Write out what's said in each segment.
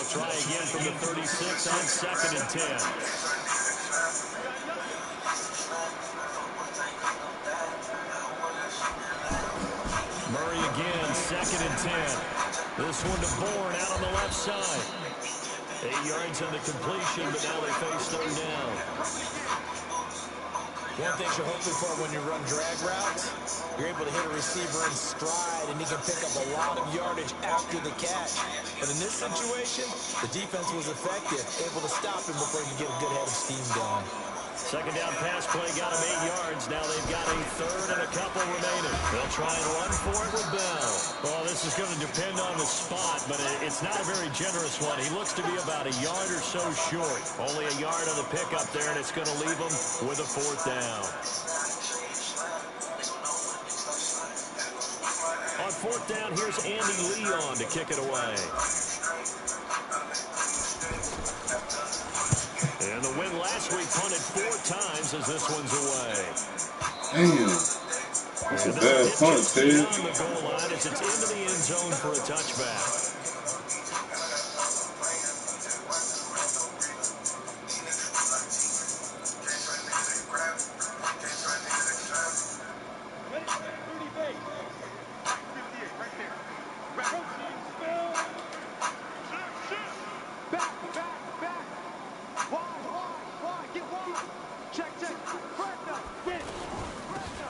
They'll try again from the 36 on 2nd and 10. Murray again, 2nd and 10. This one to Bourne out on the left side. 8 yards on the completion, but now they face 3rd down. One thing you're hoping for when you run drag routes, you're able to hit a receiver in stride, and he can pick up a lot of yardage after the catch. But in this situation, the defense was effective, able to stop him before he could get a good head of steam going. 2nd down pass play got him 8 yards. Now they've got a 3rd and a couple remaining. They'll try and run for it with Bell. Well, this is going to depend on the spot, but it's not a very generous one. He looks to be about a yard or so short. Only a yard on the pickup there, and it's going to leave him with a 4th down. On 4th down, here's Andy Leon to kick it away. And the win last week punted 4 times as this one's away. Damn. That's a bad punt, Ted. On the goal line as it's into the end zone for a touchback.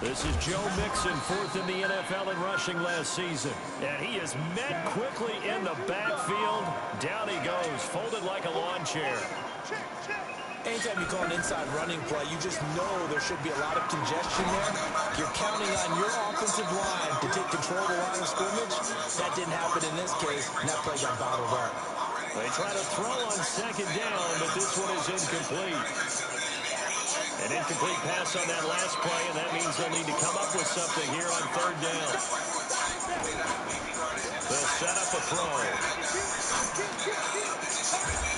This is Joe Mixon, 4th in the NFL in rushing last season. And he is met quickly in the backfield. Down he goes, folded like a lawn chair. Anytime you call an inside running play, you just know there should be a lot of congestion there. You're counting on your offensive line to take control of the line of scrimmage. That didn't happen in this case, and that play got bottled up. They try to throw on 2nd down, but this one is incomplete. An incomplete pass on that last play, and that means they'll need to come up with something here on 3rd down. They'll set up a throw.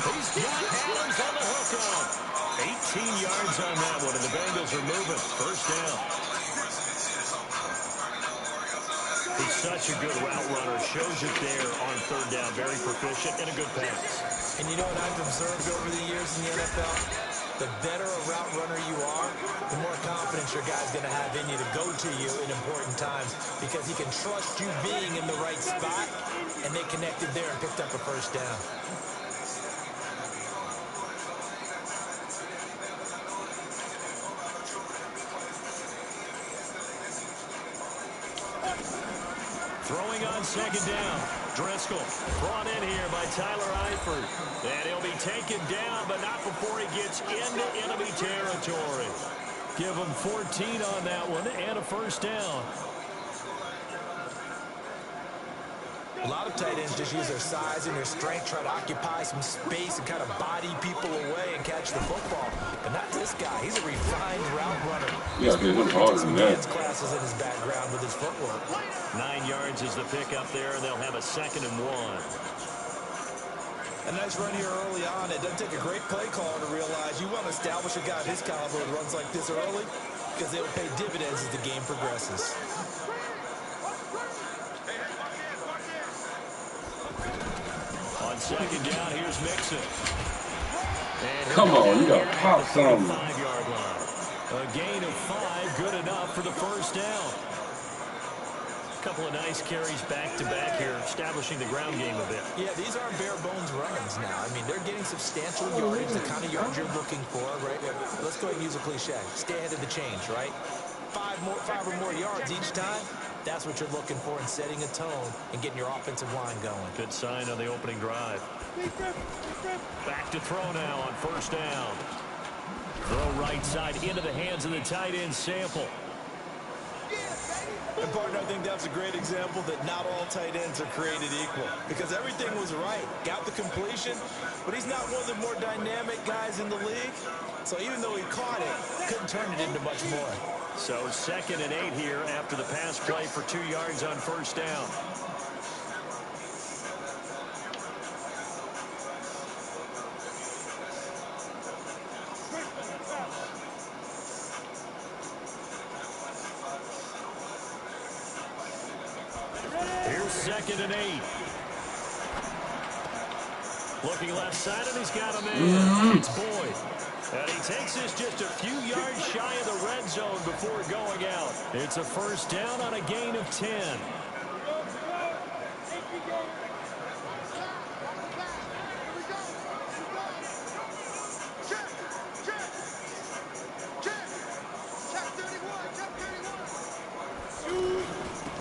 He's got Adams on the hook up. 18 yards on that one, and the Bengals are moving. 1st down. He's such a good route runner. Shows it there on 3rd down. Very proficient and a good pass. And you know what I've observed over the years in the NFL? The better a route runner you are, the more confidence your guy's going to have in you to go to you in important times because he can trust you being in the right spot, and they connected there and picked up a 1st down. Throwing on 2nd down. Driscoll brought in here by Tyler Eifert. And he'll be taken down, but not before he gets into enemy territory. Give him 14 on that one and a 1st down. A lot of tight ends just use their size and their strength, try to occupy some space and kind of body people away and catch the football. But not this guy. He's a refined route runner. Yeah, hit him harder than that. Classes in his background with his footwork. 9 yards is the pickup there, and they'll have a 2nd and 1. A nice run here early on. It doesn't take a great play caller to realize you want to establish a guy of his caliber who runs like this early because they will pay dividends as the game progresses. On 2nd down, here's Mixon. Come on, you got to pop something. 5-yard line. A gain of 5, good enough for the 1st down. A couple of nice carries back-to-back here, establishing the ground game a bit. Yeah, these aren't bare-bones runs now. I mean, they're getting substantial yardage, the kind of yards you're looking for, right? Let's go ahead and use a cliche. Stay ahead of the change, right? 5 or more yards each time. That's what you're looking for in setting a tone and getting your offensive line going. Good sign on the opening drive. Back to throw now on 1st down. Throw right side into the hands of the tight end Sample. And partner, I think that's a great example that not all tight ends are created equal because everything was right. Got the completion, but he's not one of the more dynamic guys in the league. So even though he caught it, couldn't turn it into much more. So 2nd and 8 here after the pass play for 2 yards on 1st down. Here's 2nd and 8. Looking left side, and he's got him in. It's Boyd. And he takes this just a few yards shy of the red zone before going out. It's a first down on a gain of 10.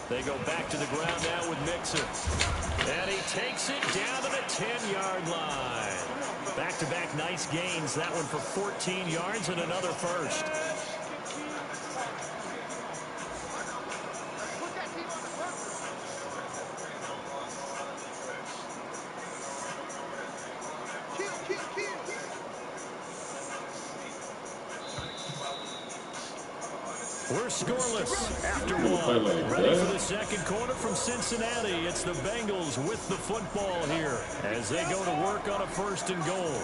They go back to the ground now with Mixon. And he takes it down to the 10-yard line. Back-to-back nice gains. That one for 14 yards and another first. We're scoreless after one. Ready for the second quarter from Cincinnati. It's the Bengals with the football here as they go to work on a first and goal.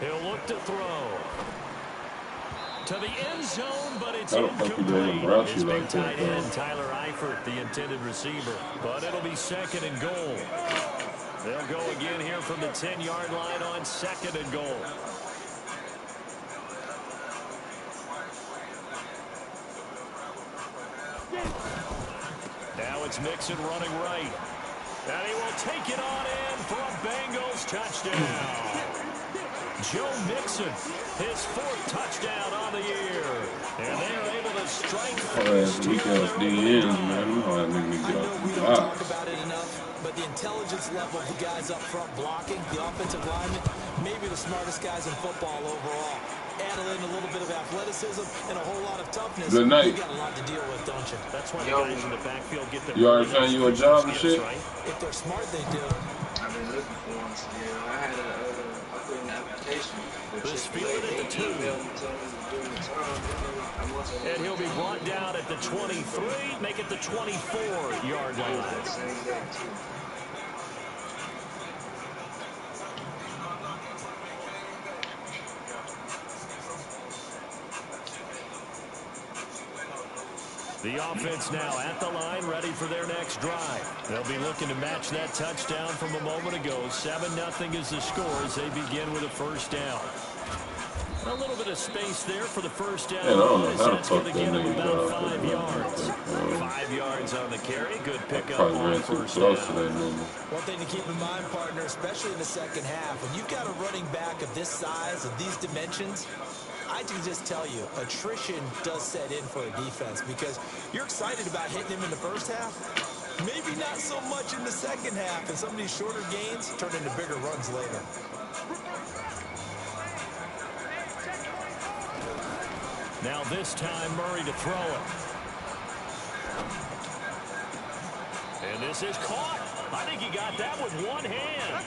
He'll look to throw to the end zone, but it's incomplete. His big tight end, Tyler Eifert, the intended receiver. But it'll be second and goal. They'll go again here from the 10-yard line on second and goal. Now it's Mixon running right. And he will take it on in for a Bengals touchdown. Joe Mixon, his fourth touchdown on the year. And they are able to strike first. We got DNs, man. I know we don't talk about it enough, but the intelligence level of the guys up front blocking, the offensive linemen, maybe the smartest guys in football overall. Add in a little bit of athleticism and a whole lot of toughness. Good night. You got a lot to deal with, don't you? That's why the guys in the backfield get their... You already found you a job and shit? Right? If they're smart, they do. I've been looking for one. Yeah, I put in an application. This field at the 2. And he'll be brought down at the 23, make it the 24-yard line. The offense now at the line, ready for their next drive. They'll be looking to match that touchdown from a moment ago. 7-0 is the score as they begin with a first down. A little bit of space there for the first down. That's going to get him about 5 yards. 5 yards on the carry. Good pickup on first down. One thing to keep in mind, partner, especially in the second half, when you've got a running back of this size, of these dimensions, I can just tell you, attrition does set in for a defense because you're excited about hitting him in the first half. Maybe not so much in the second half, and some of these shorter gains turn into bigger runs later. Now this time, Murray to throw it. And this is caught. I think he got that with one hand.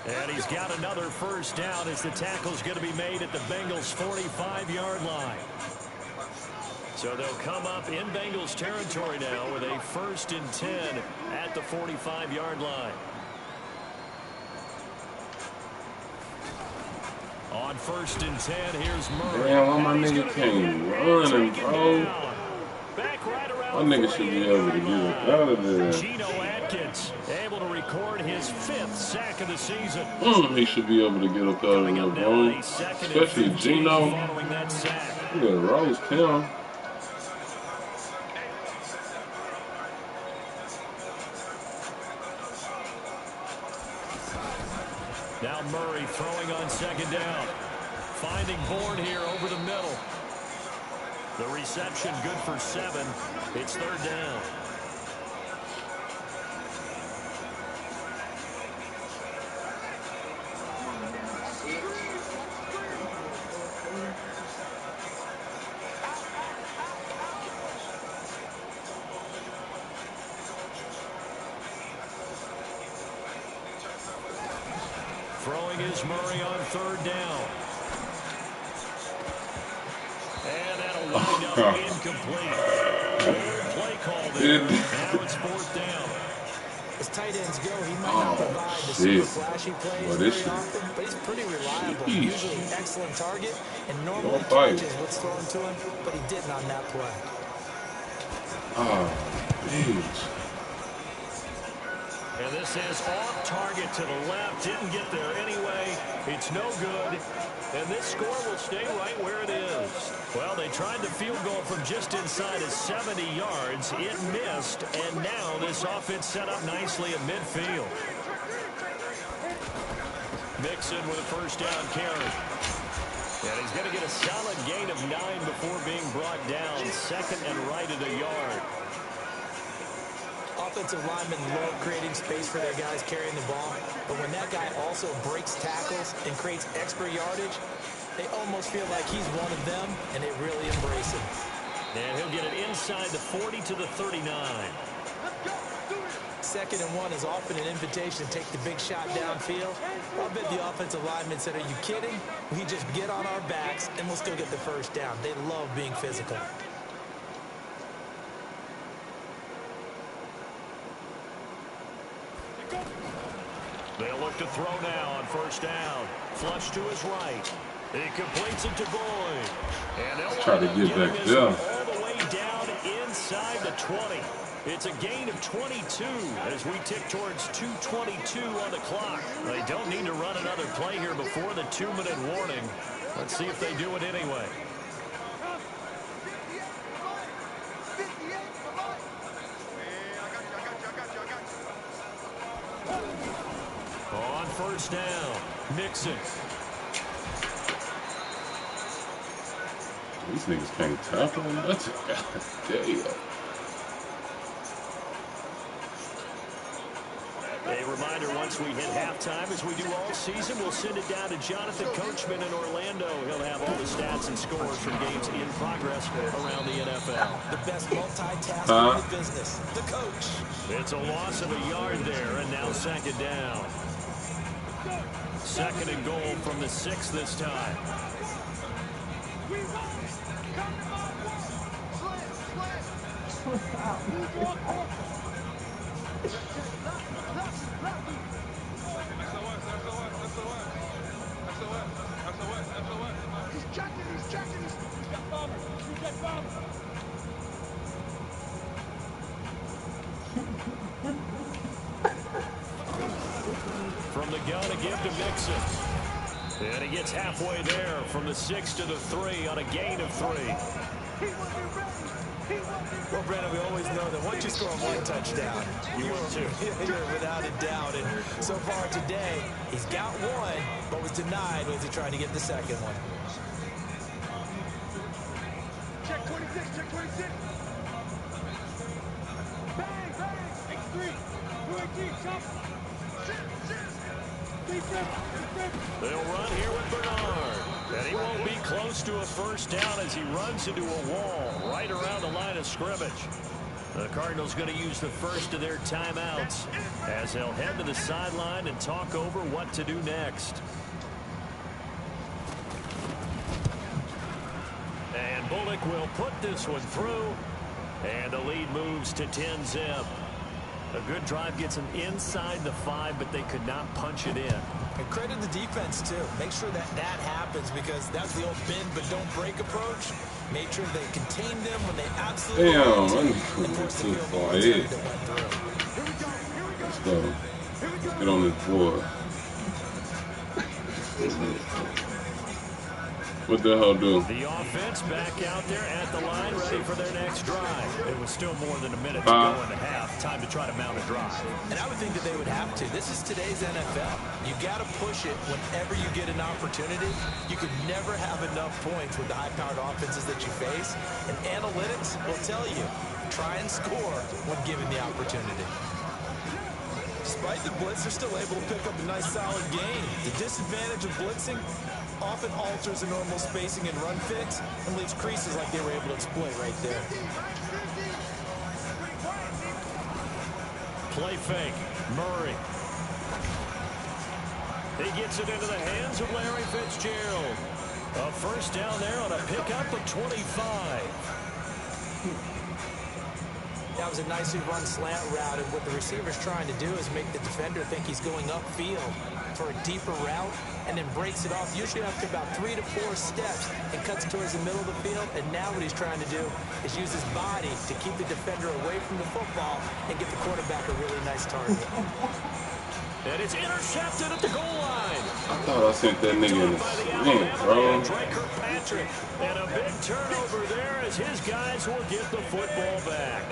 And he's got another first down as the tackle's going to be made at the Bengals' 45-yard line. So they'll come up in Bengals territory now with a 1st and 10 at the 45-yard line. On 1st and 10, here's Murray. Damn, why my nigga can't run, bro? My nigga should be able to get it out of there. Geno Atkins able to record his 5th sack of the season. He should be able to get up out of there, bro. Especially Geno. Look at Rose Town. Now Murray throwing on 2nd down. Finding Bourne here over the middle. The reception good for 7. It's 3rd down. Throwing is Murray on 3rd down. Incomplete. Good play call there. Now it's 4th down. As tight ends go, he might not provide the super flashy plays very often, but he's pretty reliable. Usually an excellent target, and normally catches what's thrown to him, but he didn't on that play. And this is off target to the left. Didn't get there anyway. It's no good. And this score will stay right where it is. Well, they tried the field goal from just inside of 70 yards. It missed, and now this offense set up nicely at midfield. Mixon with a 1st down carry. And he's going to get a solid gain of 9 before being brought down. 2nd and right at a yard. Offensive linemen love creating space for their guys carrying the ball, but when that guy also breaks tackles and creates extra yardage, they almost feel like he's one of them, and they really embrace him. And he'll get it inside the 40 to the 39. 2nd and 1 is often an invitation to take the big shot downfield. I bet the offensive lineman said, "Are you kidding? We just get on our backs, and we'll still get the 1st down." They love being physical. They'll look to throw now on 1st down. Flush to his right. He completes it to Boyd. And they'll try to get back there. All the way down inside the 20. It's a gain of 22 as we tick towards 2:22 on the clock. They don't need to run another play here before the 2-minute warning. Let's see if they do it anyway. On 1st down, Mixon. These niggas can't tackle him. That's a goddamn. A reminder, once we hit halftime, as we do all season, we'll send it down to Jonathan Coachman in Orlando. He'll have all the stats and scores from games in progress around the NFL. The best multitasker in the business, the coach. It's a loss of a yard there, and now 2nd down. 2nd and goal from the 6 this time. From the gun, a give to Mixon. And he gets halfway there from the 6 to the 3 on a gain of 3. Well, Brandon, we always know that once you score one touchdown, you're without a doubt. And so far today, he's got one, but was denied as he tried to get the 2nd one. Check 26, check 26. Bang, bang. X3. 218, jump. They'll run here with Bernard. And he won't be close to a 1st down as he runs into a wall right around the line of scrimmage. The Cardinals going to use the first of their timeouts as they'll head to the sideline and talk over what to do next. And Bullock will put this one through. And the lead moves to 10-zip. A good drive gets them inside the 5, but they could not punch it in. And credit the defense, too. Make sure that happens because that's the old bend but don't break approach. Made sure they contained them when they absolutely and forced the field goal that went through. Let's go. Let's get on this board. What the hell do? The offense back out there at the line, ready for their next drive. It was still more than a minute to go in the half. Time to try to mount a drive. And I would think that they would have to. This is today's NFL. You got to push it whenever you get an opportunity. You could never have enough points with the high-powered offenses that you face. And analytics will tell you, try and score when given the opportunity. Despite the blitz, they're still able to pick up a nice solid gain. The disadvantage of blitzing often alters the normal spacing and run fits and leaves creases like they were able to exploit right there. Play fake. Murray. He gets it into the hands of Larry Fitzgerald. A 1st down there on a pickup of 25. That was a nicely run slant route, and what the receiver's trying to do is make the defender think he's going upfield for a deeper route, and then breaks it off, usually after about 3 to 4 steps, and cuts towards the middle of the field. And now what he's trying to do is use his body to keep the defender away from the football and get the quarterback a really nice target. And it's intercepted at the goal line. I thought I sent that nigga in the swing, bro. Kirkpatrick. And a big turnover there as his guys will get the football back.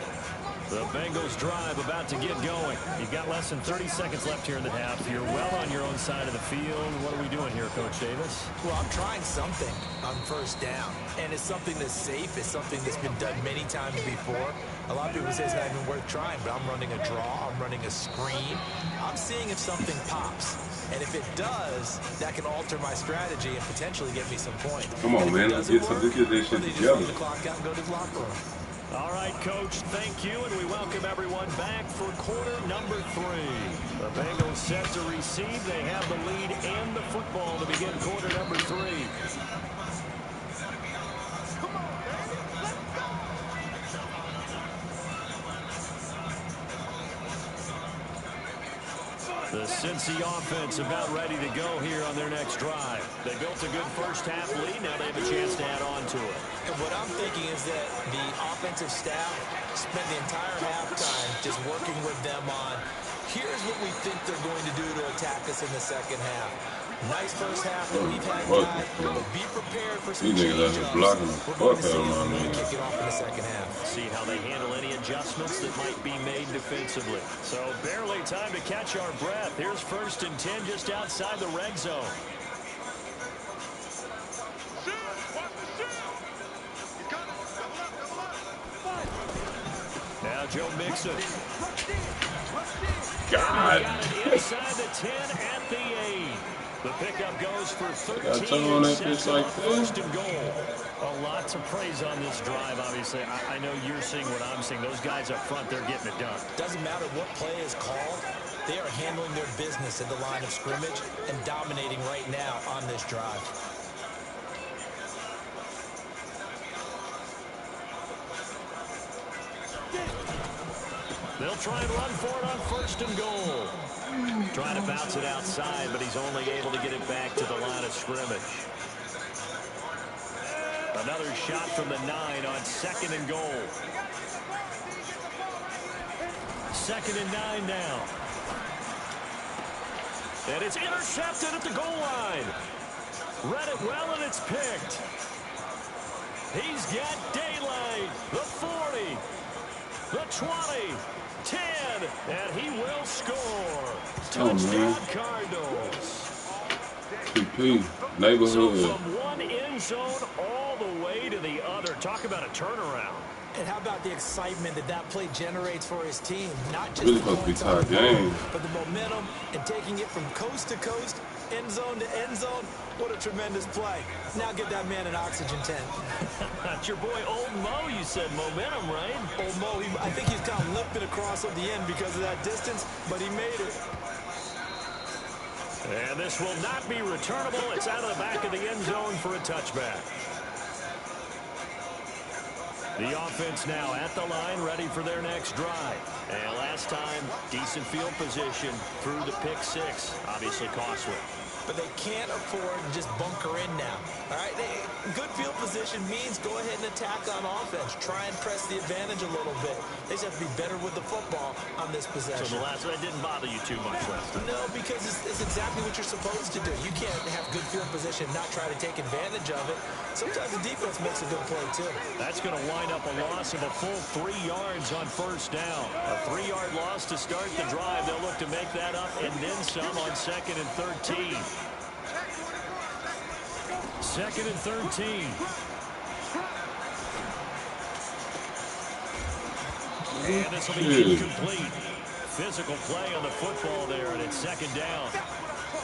The Bengals drive about to get going. You've got less than 30 seconds left here in the half. You're well on your own side of the field. What are we doing here, Coach Davis? Well, I'm trying something on first down, and it's something that's safe. It's something that's been done many times before. A lot of people say it's not even worth trying, but I'm running a draw. I'm running a screen. I'm seeing if something pops. And if it does, that can alter my strategy and potentially get me some points. Come on, man. Let's get this shit together. The clock out and go to the locker room. All right, Coach, thank you, and we welcome everyone back for quarter number 3. The Bengals set to receive. They have the lead and the football to begin quarter number 3. The Cincy offense about ready to go here on their next drive. They built a good first half lead. Now they have a chance to add on to it. And what I'm thinking is that the offensive staff spent the entire halftime just working with them on, here's what we think they're going to do to attack us in the second half. Nice first half that we've had, guys, but be prepared for some change-ups. We're going to see when we kick it off in the second half. See how they handle any adjustments that might be made defensively. So barely time to catch our breath. Here's 1st and 10 just outside the red zone. Now Joe Mixon. God. Got it inside the 10 at the 8. The pickup goes for 13 on and that bitch 6 like on that. 1st and goal. A lot to praise on this drive, obviously. I know you're seeing what I'm seeing. Those guys up front, they're getting it done. Doesn't matter what play is called. They are handling their business at the line of scrimmage and dominating right now on this drive. They'll try and run for it on 1st and goal. Trying to bounce it outside, but he's only able to get it back to the line of scrimmage. Another shot from the 9 on 2nd and goal. 2nd and 9 now. And it's intercepted at the goal line. Read it well, and it's picked. He's got daylight. The 40. The 20. 10, and he will score. Touchdown, Cardinals. PP, neighborhood. So from one end zone all the way to the other. Talk about a turnaround. And how about the excitement that that play generates for his team? Not just Really supposed to be tied game, but the momentum and taking it from coast to coast, end zone to end zone. What a tremendous play. Now get that man an oxygen tent. That's your boy Old Mo, you said. Momentum, right? Old Mo, I think he's kind of limping across at the end because of that distance, but he made it. And this will not be returnable. It's out of the back of the end zone for a touchback. The offense now at the line, ready for their next drive. And last time, decent field position through the pick 6. Obviously costly. But they can't afford to just bunker in now. All right, good field position means go ahead and attack on offense. Try and press the advantage a little bit. They just have to be better with the football on this possession. So the last one didn't bother you too much last time? No, because it's exactly what you're supposed to do. You can't have good field position and not try to take advantage of it. Sometimes the defense makes a good play, too. That's going to wind up a loss of a full 3 yards on 1st down. A 3-yard loss to start the drive. They'll look to make that up and then some on 2nd and 13. 2nd and 13. And this will be incomplete. Physical play on the football there, and it's 2nd down.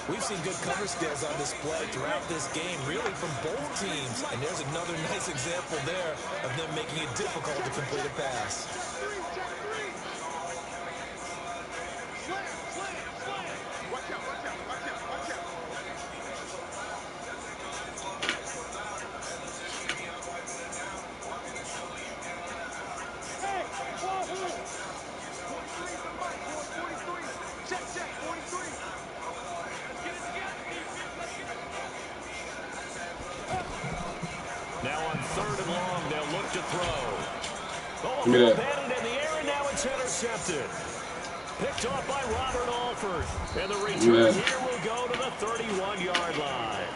We've seen good cover skills on display throughout this game, really from both teams. And there's another nice example there of them making it difficult to complete a pass. throw. Oh, Give me that. batted in the air, and now it's intercepted. Picked off by Robert Alford. And the return here will go to the 31-yard line.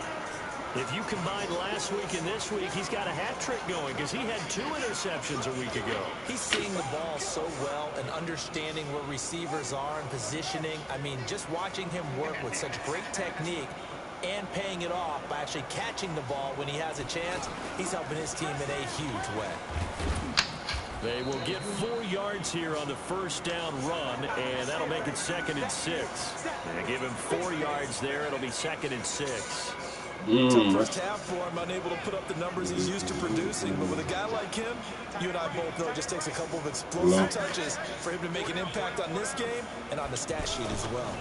If you combine last week and this week, he's got a hat trick going because he had 2 interceptions a week ago. He's seeing the ball so well and understanding where receivers are and positioning. I mean, just watching him work with such great technique and paying it off by actually catching the ball when he has a chance, he's helping his team in a huge way. They will get 4 yards here on the first down run, and that'll make it 2nd and 6. And give him 4 yards there. It'll be 2nd and 6. Tough first half for him, unable to put up the numbers he's used to producing. But with a guy like him, you and I both know it just takes a couple of explosive touches for him to make an impact on this game and on the stat sheet as well.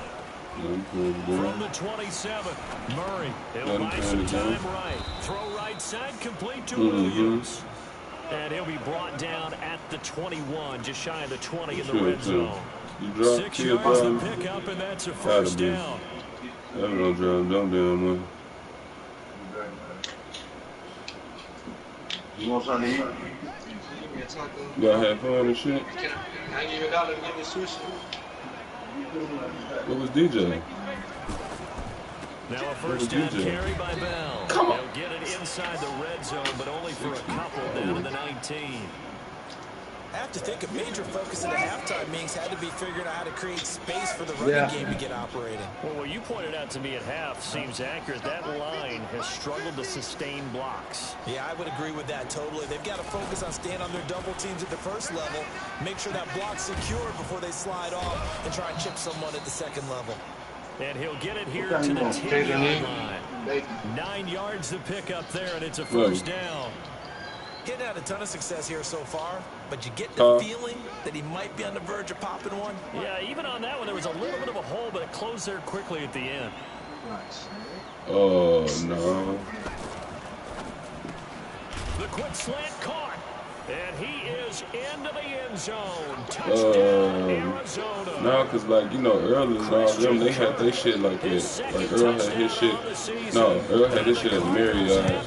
From the 27, Murray. He'll buy some time right. Throw right side, complete to Williams. And he'll be brought down at the 21, just shy of the 20 in the red zone. 6 yards to pick up, and that's a first down. I don't know, drive down there. You want something to eat? You gotta have fun and shit. Can I give you $1 to give me sushi? What was DJ? Now a first down carry by Bell. They'll get it inside the red zone, but only for a couple down to the 19. I have to think a major focus in the halftime meetings had to be figuring out how to create space for the running game to get operating. Well, what you pointed out to me at half seems accurate. That line has struggled to sustain blocks. Yeah, I would agree with that totally. They've got to focus on staying on their double teams at the first level, make sure that block's secured before they slide off and try and chip someone at the second level. And he'll get it here to the 10-yard line. 9 yards to pick up there, and it's a first down. Getting had a ton of success here so far, but you get the feeling that he might be on the verge of popping one. Yeah, even on that one, there was a little bit of a hole, but it closed there quickly at the end. Oh, no. The quick slant caught. And he is into the end zone. Touchdown, Arizona. No, because, like, you know, Earl and all them, they had their shit like that. Like, Earl had his shit. No, Earl had his shit at Marriott.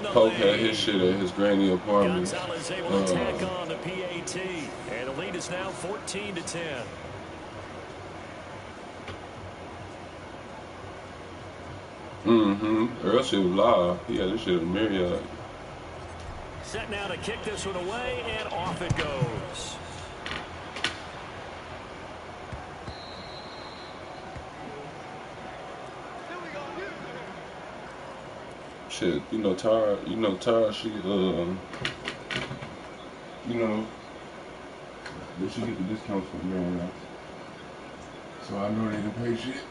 Pope had his shit at his granny apartment. Gonzalez able to tack on the PAT. And the lead is now 14-10. Earl shit was live. He had his shit at Marriott. Set now to kick this one away, and off it goes. Shit, you know, Tara, she, you know, they should get the discounts from Marriott. So I know they didn't pay shit.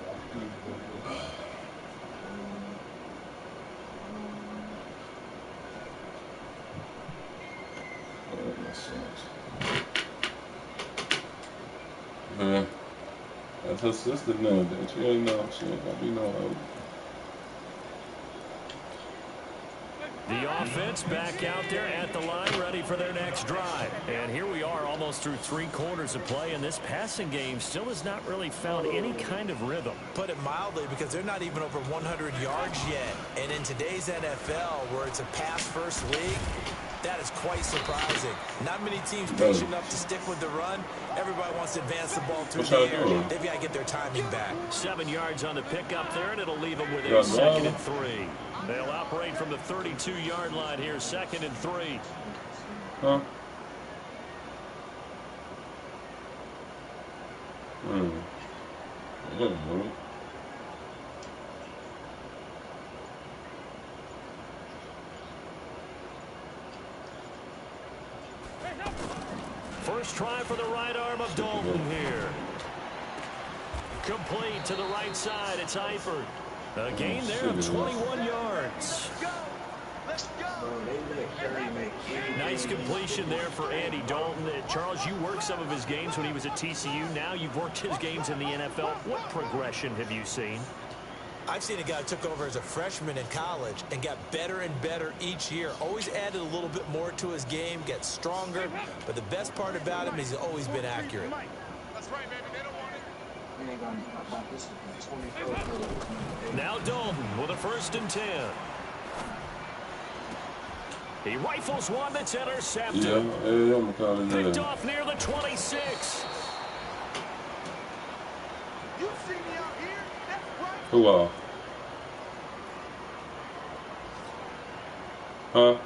Man, that's her sister now. That she ain't know. She ain't gonna be no. The offense back out there at the line, ready for their next drive. And here we are, almost through 3 quarters of play, and this passing game still has not really found any kind of rhythm. Put it mildly, because they're not even over 100 yards yet. And in today's NFL, where it's a pass-first league, that is quite surprising. Not many teams patient enough to stick with the run. Everybody wants to advance the ball through the air. They've got to get their timing back. 7 yards on the pickup there, and it'll leave them with a 2nd and 3. They'll operate from the 32-yard line here, 2nd and 3. Huh? First try for the right arm of Dalton here. Complete to the right side. It's Eifert. A gain there of 21 yards. Nice completion there for Andy Dalton. Charles, you worked some of his games when he was at TCU. Now you've worked his games in the NFL. What progression have you seen? I've seen a guy who took over as a freshman in college and got better and better each year. Always added a little bit more to his game, gets stronger. But the best part about him is he's always been accurate. That's right, baby. They don't want it. Now Dalton with a 1st and 10. He rifles one that's intercepted. Yeah, I'm calling that. Picked off near the 26. You see me out here? That's right. Who all? Huh?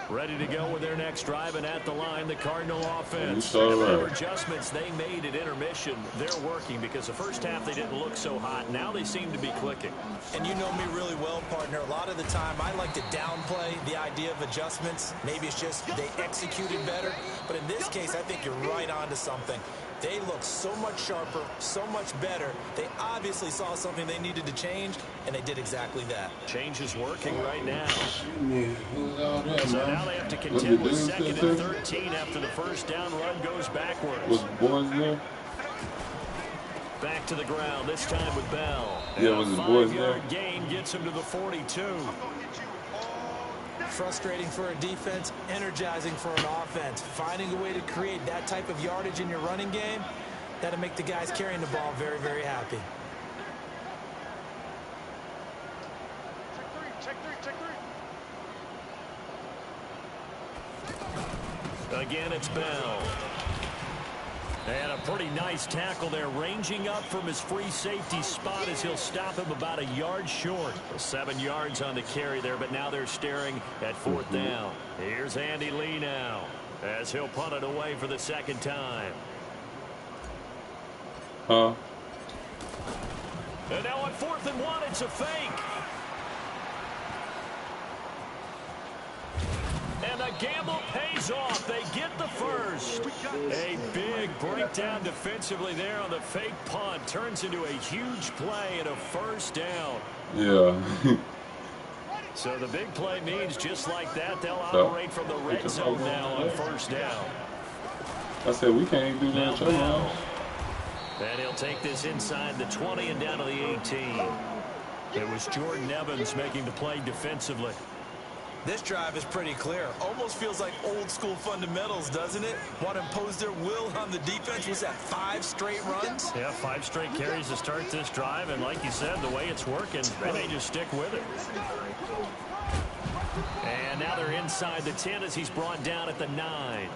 Ready to go with their next drive, and at the line, the Cardinal offense. You And right. whatever adjustments they made at intermission, they're working because the first half they didn't look so hot. Now they seem to be clicking. And you know me really well, partner. A lot of the time, I like to downplay the idea of adjustments. Maybe it's just they executed better. But in this case, I think you're right on to something. They look so much sharper, so much better. They obviously saw something they needed to change, and they did exactly that. Change is working right now. So So now they have to contend with 2nd and 13 after the first down run goes backwards. Was the boys there? Back to the ground, this time with Bell. Yeah, And was a his boys there? 5-yard gain gets him to the 42. Frustrating for a defense, energizing for an offense. Finding a way to create that type of yardage in your running game, that'll make the guys carrying the ball very, very happy. Check three. Again, it's Bell. And a pretty nice tackle there, ranging up from his free safety spot as he'll stop him about a yard short. 7 yards on the carry there, but now they're staring at 4th down. Here's Andy Lee now as he'll punt it away for the 2nd time. Huh? And now on 4th and 1, it's a fake. And the gamble pays off. They get the first. A big breakdown defensively there on the fake punt. Turns into a huge play and a 1st down. Yeah. So the big play means just like that, they'll operate from the red zone now on 1st down. I said we can't do that. Bell. And he'll take this inside the 20 and down to the 18. It was Jordan Evans making the play defensively. This drive is pretty clear. Almost feels like old school fundamentals, doesn't it? Want to impose their will on the defense. Was that 5 straight runs? Yeah, 5 straight carries to start this drive. And like you said, the way it's working, they may just stick with it. And now they're inside the 10 as he's brought down at the 9.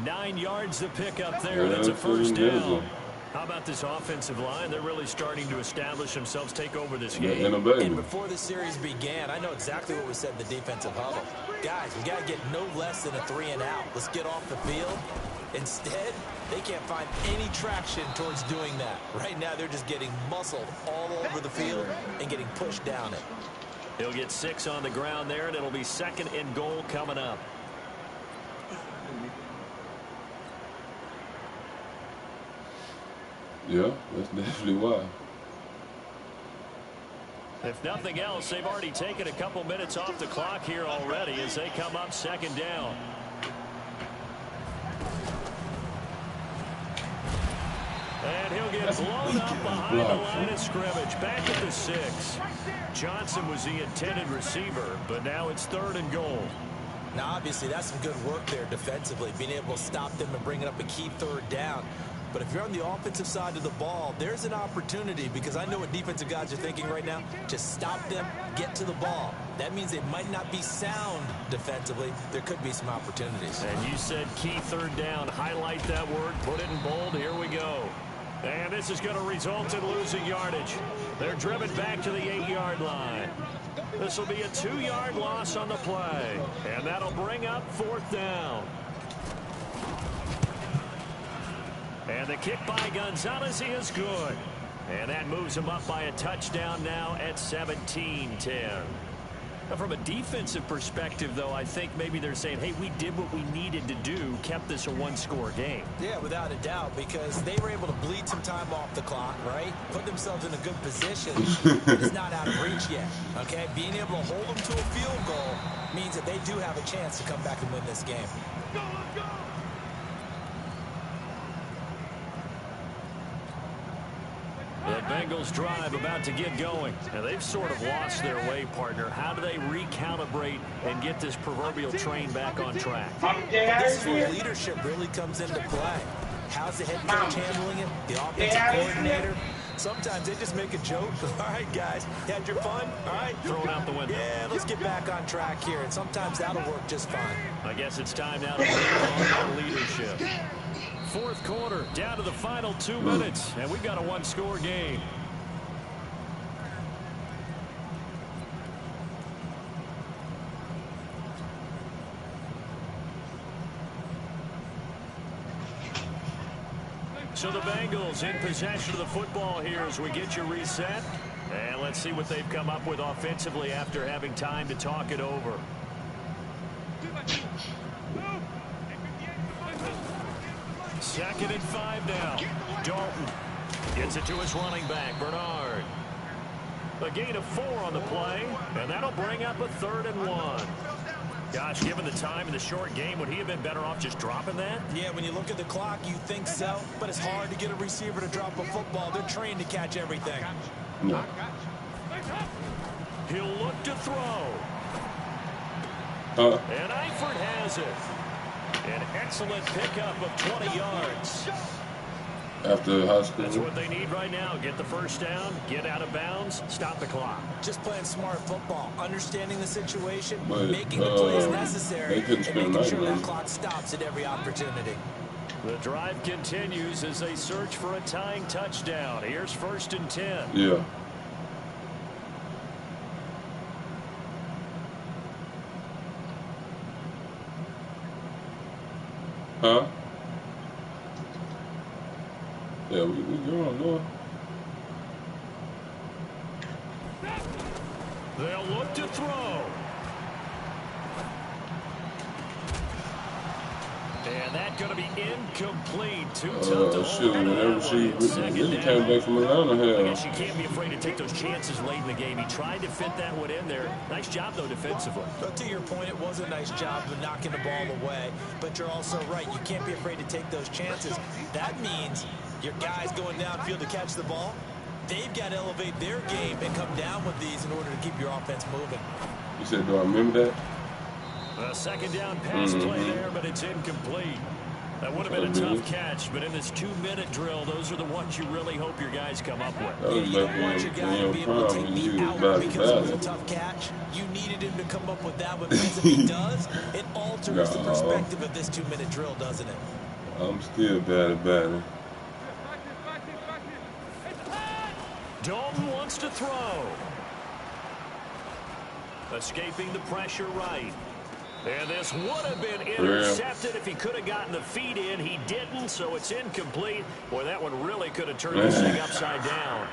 9 yards to pick up there. That's a 1st down. How about this offensive line? They're really starting to establish themselves, take over this game. And before the series began, I know exactly what was said in the defensive huddle. Guys, we got to get no less than a 3 and out. Let's get off the field. Instead, they can't find any traction towards doing that. Right now, they're just getting muscled all over the field and getting pushed down it. He'll get 6 on the ground there, and it'll be 2nd and goal coming up. Yeah, that's definitely why. If nothing else, they've already taken a couple minutes off the clock here already as they come up 2nd down. And he'll get blown up behind the line of scrimmage. Back at the 6. Johnson was the intended receiver, but now it's 3rd and goal. Now, obviously, that's some good work there defensively, being able to stop them and bringing up a key 3rd down. But if you're on the offensive side of the ball, there's an opportunity because I know what defensive guys are thinking right now. Just stop them, get to the ball. That means they might not be sound defensively. There could be some opportunities. And you said key 3rd down. Highlight that word, put it in bold. Here we go. And this is going to result in losing yardage. They're driven back to the 8-yard line. This will be a 2-yard loss on the play. And that'll bring up 4th down. And the kick by Gonzalez is good. And that moves him up by a touchdown now at 17-10. Now, from a defensive perspective, though, I think maybe they're saying, hey, we did what we needed to do, kept this a 1-score game. Yeah, without a doubt, because they were able to bleed some time off the clock, right? Put themselves in a good position, but it's not out of reach yet, okay? Being able to hold them to a field goal means that they do have a chance to come back and win this game. Go, let's go. The Bengals drive about to get going. Now, they've sort of lost their way, partner. How do they recalibrate and get this proverbial train back on track? This is where leadership really comes into play. How's the head coach handling it? The offensive coordinator? Sometimes they just make a joke. All right, guys, you had your fun? All right. Throw it out the window. Yeah, let's get back on track here, and sometimes that'll work just fine. I guess it's time now to bring on that leadership. Fourth quarter, down to the final 2 minutes, and we've got a one-score game. So the Bengals in possession of the football here as we get you reset. And let's see what they've come up with offensively after having time to talk it over. Second and 5 now. Dalton gets it to his running back, Bernard. A gain of 4 on the play, and that'll bring up a 3rd and 1. Gosh, given the time in the short game, would he have been better off just dropping that? Yeah, when you look at the clock, you think so, but it's hard to get a receiver to drop a football. They're trained to catch everything. No. He'll look to throw. And Eifert has it. An excellent pickup of 20 yards. After high school. That's what they need right now. Get the first down, get out of bounds, stop the clock. Just playing smart football, understanding the situation, But, making the plays necessary, couldn't and spend making sure night, that man. clock stops at every opportunity. The drive continues as they search for a tying touchdown. Here's 1st and 10. Yeah. Huh? Yeah, we going, no. They'll look to throw. And that's going to be incomplete. Too tough to hold Shit, on to whenever that she one. Second really down. came back from Atlanta I here. guess you can't be afraid to take those chances late in the game. He tried to fit that one in there. Nice job, though, defensively. But to your point, it was a nice job of knocking the ball away. But you're also right. You can't be afraid to take those chances. That means your guys going downfield to catch the ball, they've got to elevate their game and come down with these in order to keep your offense moving. You said, do I remember that? A second down pass play there, but it's incomplete. That would have been a tough catch, but in this 2-minute drill, those are the ones you really hope your guys come up with. That was You like don't want your guy to be able to take the out because it was a tough catch. You needed him to come up with that one because if he does, it alters the perspective of this 2-minute drill, doesn't it? I'm still bad at batting. Dalton wants to throw. Escaping the pressure right. And this would have been intercepted if he could have gotten the feet in. He didn't, so it's incomplete. Boy, that one really could have turned this thing upside down.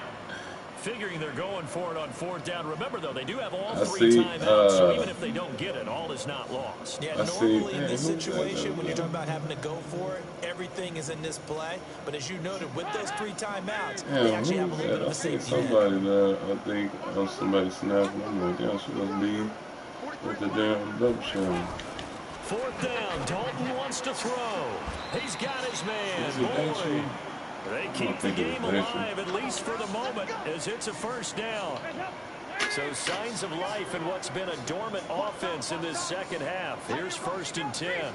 Figuring they're going for it on 4th down. Remember, though, they do have all 3 timeouts, so even if they don't get it, all is not lost. Yeah, normally in this situation, when you're talking about having to go for it, everything is in this play. But as you noted, with those 3 timeouts, they actually have a little bit of a safety net. Somebody there, I think, somebody snapping. I'm like, damn, she must be with the damn double shot. 4th down. Dalton wants to throw. He's got his man. Boyd. They keep the game alive, at least for the moment, as it's a 1st down. So signs of life in what's been a dormant offense in this second half. Here's 1st and 10.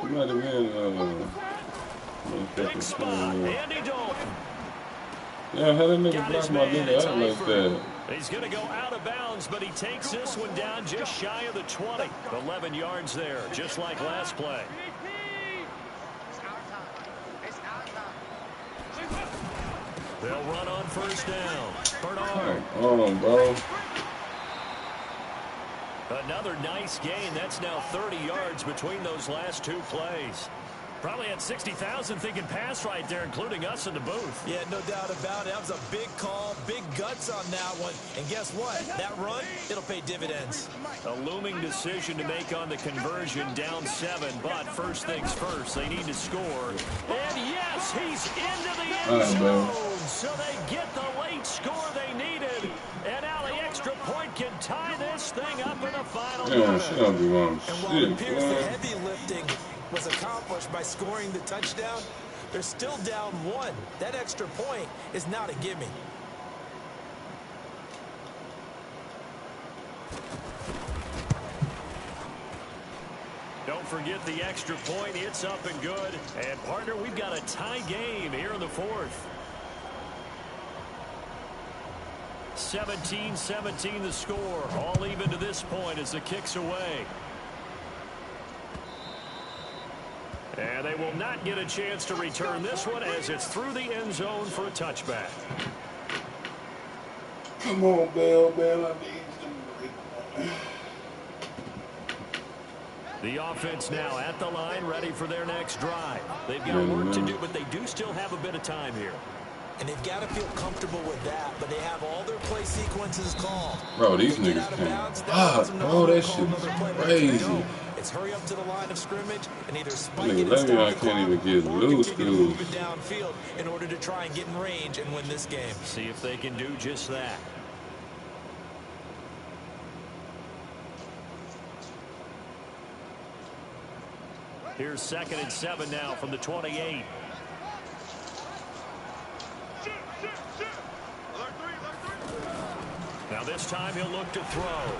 He might have been, Big spot. Andy Dalton. yeah, how that nigga block my nigga out like that? He's going to go out of bounds, but he takes this one down just shy of the 20. 11 yards there, just like last play. They'll run on 1st down. Bernard. Oh, bro. Another nice gain. That's now 30 yards between those last 2 plays. Probably had 60,000 thinking pass right there, including us in the booth. Yeah, no doubt about it. That was a big call, big guts on that one. And guess what? That run, it'll pay dividends. A looming decision to make on the conversion, down 7. But first things first, they need to score. And yes, he's into the end zone. So they get the late score they needed. And now the extra point can tie this thing up in the final Yeah, she don't be wrong. And while it appears the heavy lifting was accomplished by scoring the touchdown, they're still down 1. That extra point is not a gimme. Don't forget the extra point. It's up and good. And, partner, we've got a tie game here in the fourth. 17-17 the score. All even to this point as the kick's away. And they will not get a chance to return this one as it's through the end zone for a touchback. Come on, Bell, I need some. The offense now at the line, ready for their next drive. They've got work to do, but they do still have a bit of time here. And they've got to feel comfortable with that, but they have all their play sequences called. Bro, these niggas can't. Bro, that shit's crazy. It's hurry up to the line of scrimmage and either spike it Nigga, Le'Veon can't even get loose, move it downfield in order to try and get in range and win this game. See if they can do just that. Here's 2nd and 7 now from the 28. Now this time he'll look to throw.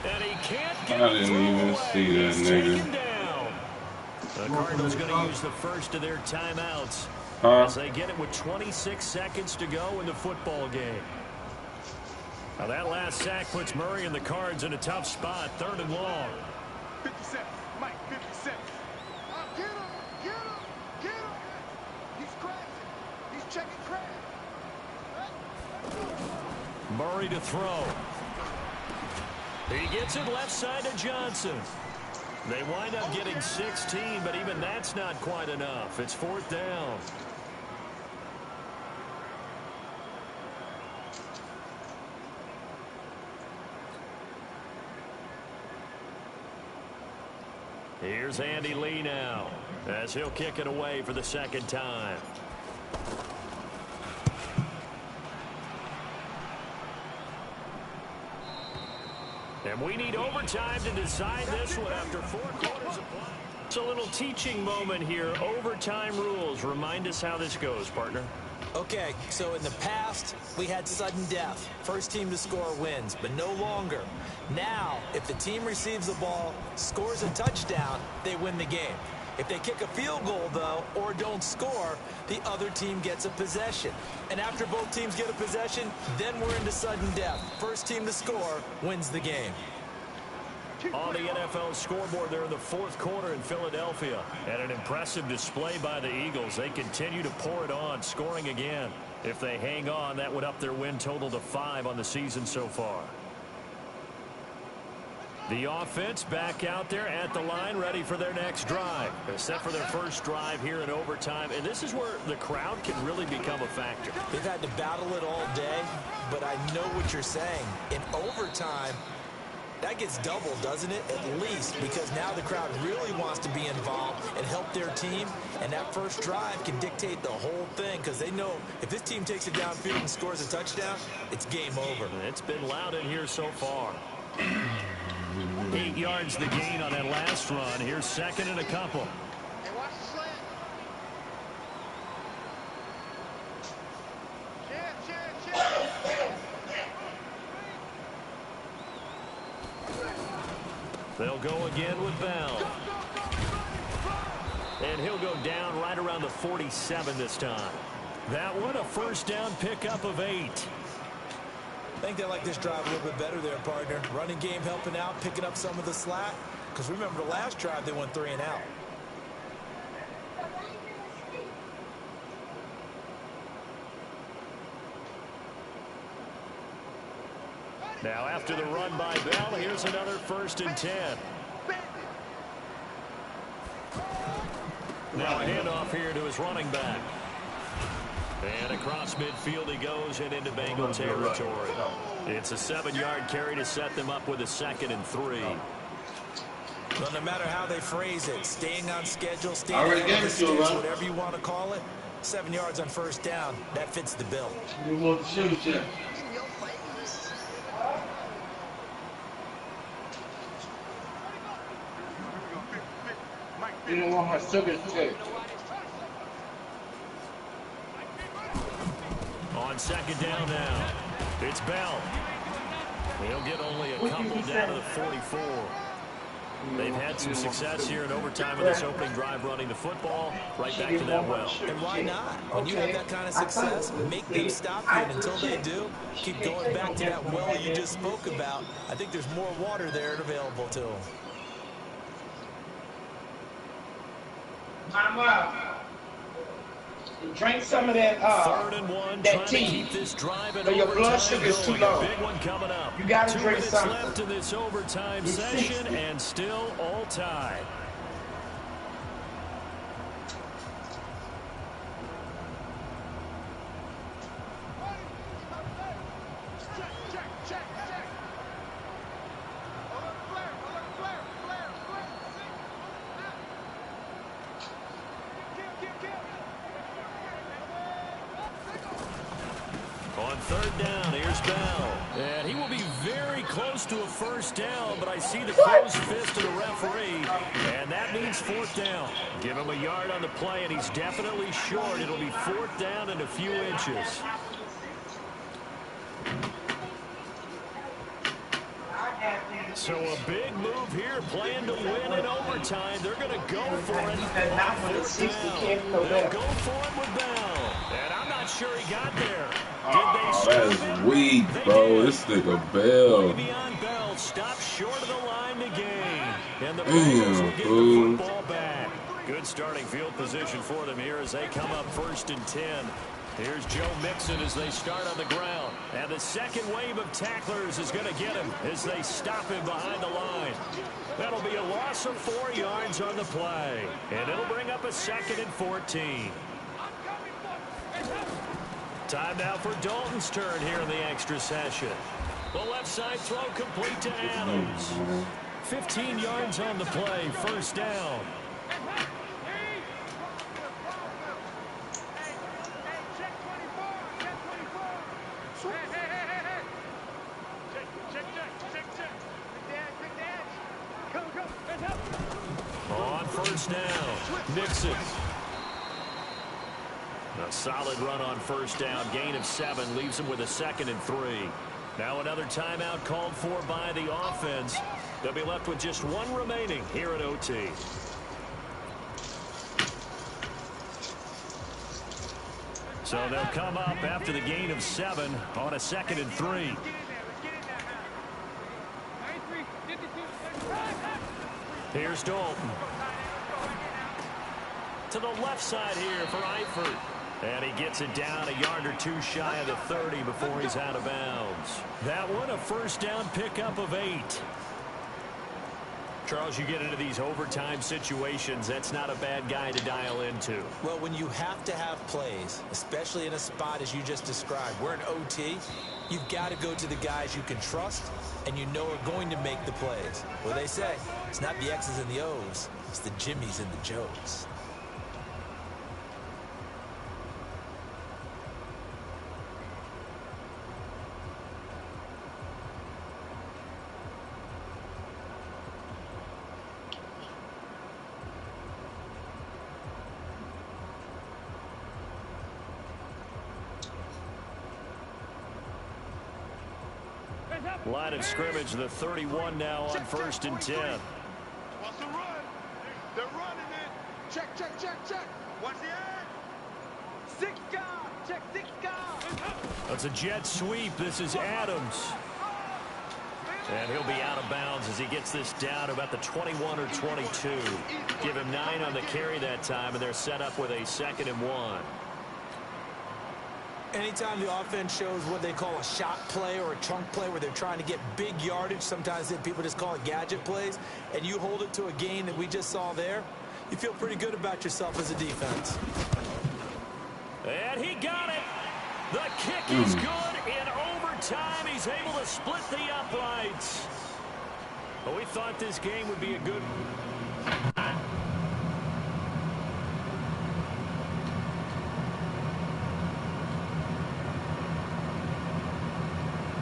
And he can't get I didn't even see that nigga. Down. The Cardinals going to use the first of their timeouts as they get it with 26 seconds to go in the football game. Now that last sack puts Murray and the Cards in a tough spot, 3rd and long. 50 seconds, Mike, 50 seconds. Get him, get him, get him. He's crashing. He's checking crash. Murray to throw. He gets it left side to Johnson. They wind up getting 16, but even that's not quite enough. It's 4th down. Here's Andy Lee now as he'll kick it away for the 2nd time. And we need overtime to decide this one after 4 quarters of play. It's a little teaching moment here. Overtime rules. Remind us how this goes, partner. Okay, so in the past, we had sudden death. First team to score wins, but no longer. Now, if the team receives the ball, scores a touchdown, they win the game. If they kick a field goal, though, or don't score, the other team gets a possession. And after both teams get a possession, then we're into sudden death. First team to score wins the game. On the NFL scoreboard, they're in the 4th quarter in Philadelphia. And an impressive display by the Eagles. They continue to pour it on, scoring again. If they hang on, that would up their win total to 5 on the season so far. The offense back out there at the line, ready for their next drive. They're set for their first drive here in overtime, and this is where the crowd can really become a factor. They've had to battle it all day, but I know what you're saying. In overtime, that gets doubled, doesn't it? At least, because now the crowd really wants to be involved and help their team, and that first drive can dictate the whole thing because they know if this team takes it downfield and scores a touchdown, it's game over. It's been loud in here so far. 8 yards the gain on that last run. Here's 2nd and a couple. Hey, watch the slant. They'll go again with Bell. And he'll go down right around the 47 this time. That one a first down pickup of 8. I think they like this drive a little bit better there, partner. Running game helping out, picking up some of the slack. Because remember, the last drive, they went 3 and out. Now, after the run by Bell, here's another 1st and 10. Now a handoff here to his running back. And across midfield he goes and into Bengal territory. It's a 7-yard carry to set them up with a 2nd and 3. Well, no matter how they phrase it, staying on schedule, staying on the sticks, whatever you want to call it, 7 yards on first down, that fits the bill. You want to shoot you. You don't want my sugar tape. On 2nd down now, it's Bell. He'll get only a couple down to the 44. They've had some success here in overtime in this opening drive running the football. Right back to that well. And why not? When you have that kind of success, make them stop you. And until they do, keep going back to that well you just spoke about. I think there's more water there available to them. Time out. Drink some of that, 3rd and 1, that trying to tea. keep this drive in But your blood overtime sugar's too going. A low. big one coming up. You gotta 2 drink minutes something. left in this overtime session, and still all tied. On 3rd down, here's Bell. And he will be very close to a first down, but I see the closed fist of the referee, and that means 4th down. Give him a yard on the play, and he's definitely short. It'll be 4th down and a few inches. So a big move here, playing to win in overtime. They're going to go for it on 4th down. They'll go for it with Bell. And I'm not sure he got there. Oh, that is weak, bro. This nigga Bell. Bell stopped short of the line to gain. And the Bengals will get the football back. Good starting field position for them here as they come up 1st and 10. Here's Joe Mixon as they start on the ground. And the second wave of tacklers is going to get him as they stop him behind the line. That'll be a loss of 4 yards on the play. And it'll bring up a 2nd and 14. Time now for Dalton's turn here in the extra session. The left side throw complete to Adams. 15 yards on the play, 1st down. On 1st down, Nixon. A solid run on 1st down. Gain of 7 leaves him with a 2nd and 3. Now another timeout called for by the offense. They'll be left with just 1 remaining here at OT. So they'll come up after the gain of 7 on a 2nd and 3. Here's Dalton. To the left side here for Eifert. And he gets it down a yard or 2 shy of the 30 before he's out of bounds. That one, a 1st down pickup of 8. Charles, you get into these overtime situations, that's not a bad guy to dial into. Well, when you have to have plays, especially in a spot as you just described, we're in OT, you've got to go to the guys you can trust and you know are going to make the plays. Well, they say, it's not the X's and the O's, it's the Jimmys and the Joes. Line of scrimmage, the 31 now on 1st and 10. What's the run? They're running it. Check, check, check, check. What's the ad? 6 guard. Check 6 guard. That's a jet sweep. This is Adams. And he'll be out of bounds as he gets this down to about the 21 or 22. Give him 9 on the carry that time, and they're set up with a 2nd and 1. Anytime the offense shows what they call a shot play or a chunk play where they're trying to get big yardage, sometimes people just call it gadget plays, and you hold it to a gain that we just saw there, you feel pretty good about yourself as a defense. And he got it. The kick is good in overtime. He's able to. to split the uprights. But we thought this game would be a good